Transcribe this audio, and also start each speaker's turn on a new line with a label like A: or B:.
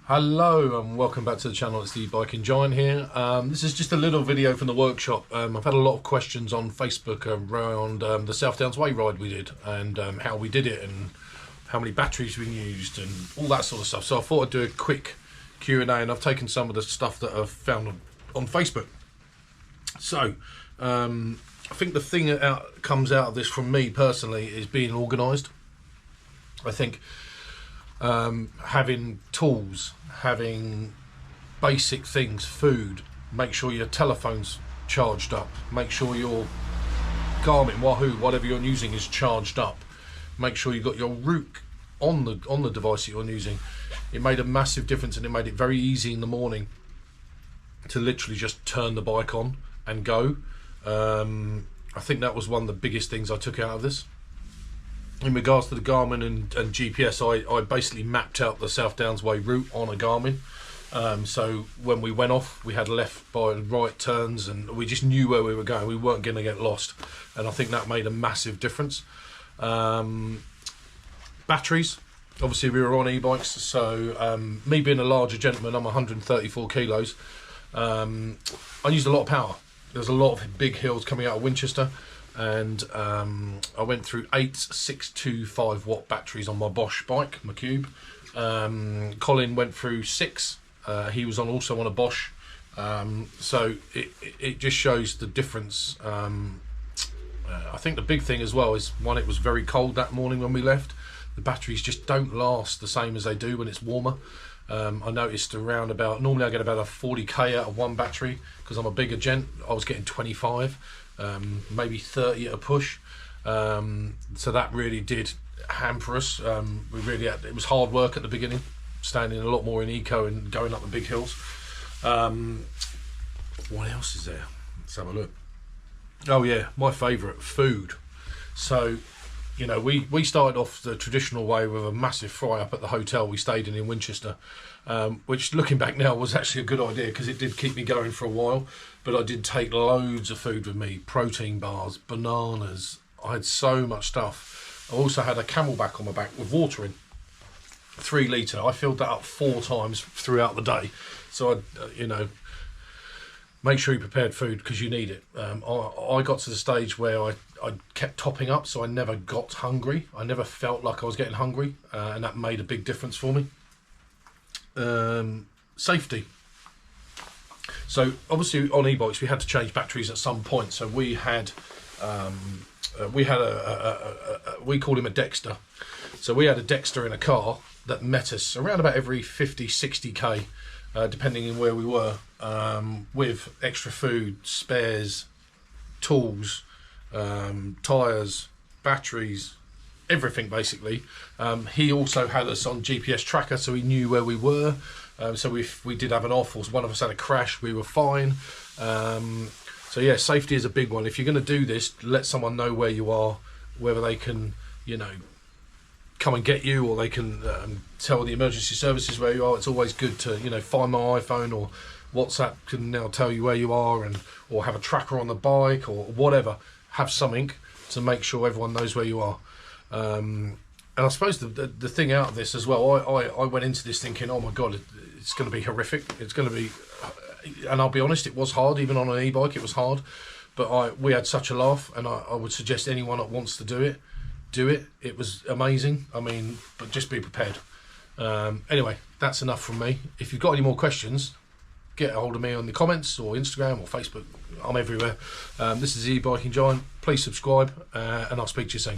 A: Hello and welcome back to the channel. It's the Biking Giant here. This is just a little video from the workshop. I've had a lot of questions on Facebook around the SouthDowns Way ride we did and how we did it and how many batteries we used and all that sort of stuff. So I thought I'd do a quick Q&A, and I've taken some of the stuff that I've found on Facebook. So I think the thing that comes out of this from me personally is being organised. I think having tools, having basic things, food, make sure your telephone's charged up, make sure your Garmin, Wahoo, whatever you're using is charged up, make sure you've got your route on the device that you're using. It made a massive difference, and it made it very easy in the morning to literally just turn the bike on and go. I think that was one of the biggest things I took out of this. In regards to the Garmin and GPS, I basically mapped out the SouthDowns Way route on a Garmin. So when we went off, we had left by right turns, and we just knew where we were going. We weren't going to get lost, and I think that made a massive difference. Batteries, obviously we were on e-bikes, so me being a larger gentleman, I'm 134 kilos, I used a lot of power. There's a lot of big hills coming out of Winchester, and I went through 8 625 watt batteries on my Bosch bike, my Cube. Colin went through 6. He was also on a Bosch. So it just shows the difference. I think the big thing as well is, one, it was very cold that morning when we left. The batteries just don't last the same as they do when it's warmer. I noticed around about, normally I get about a 40k out of one battery because I'm a bigger gent. I was getting 25, maybe 30 at a push. So that really did hamper us. We really had, it was hard work at the beginning, standing a lot more in eco and going up the big hills. What else is there? Let's have a look. Oh yeah, my favourite, food. So, you know, we started off the traditional way with a massive fry up at the hotel we stayed in Winchester, which, looking back now, was actually a good idea because it did keep me going for a while. But I did take loads of food with me, protein bars, bananas. I had so much stuff. I also had a Camelback on my back with water in, 3 litre. I filled that up 4 times throughout the day. So you know, make sure you prepared food because you need it. I got to the stage where I kept topping up, so I never got hungry. I never felt like I was getting hungry, and that made a big difference for me. Safety. So obviously on e-bikes we had to change batteries at some point. So we had we call him a Dexter. So we had a Dexter in a car that met us around about every 50-60k, depending on where we were, with extra food, spares, tools, tyres, batteries, everything basically. He also had us on GPS tracker, so he knew where we were. So if we did have an off, or one of us had a crash, we were fine. So yeah, safety is a big one. If you're going to do this, let someone know where you are, whether they can, you know, come and get you, or they can tell the emergency services where you are. It's always good to, you know, find my iPhone, or WhatsApp can now tell you where you are, and or have a tracker on the bike or whatever. Have something to make sure everyone knows where you are. And I suppose the thing out of this as well, I went into this thinking, oh my god, it's going to be horrific. It's going to be, and I'll be honest, it was hard. Even on an e-bike, it was hard. But we had such a laugh, and I would suggest anyone that wants to do it, do it. It was amazing. I mean, but just be prepared. Anyway, that's enough from me. If you've got any more questions, get a hold of me on the comments or Instagram or Facebook. I'm everywhere. This is the Biking Giant. Please subscribe, and I'll speak to you soon.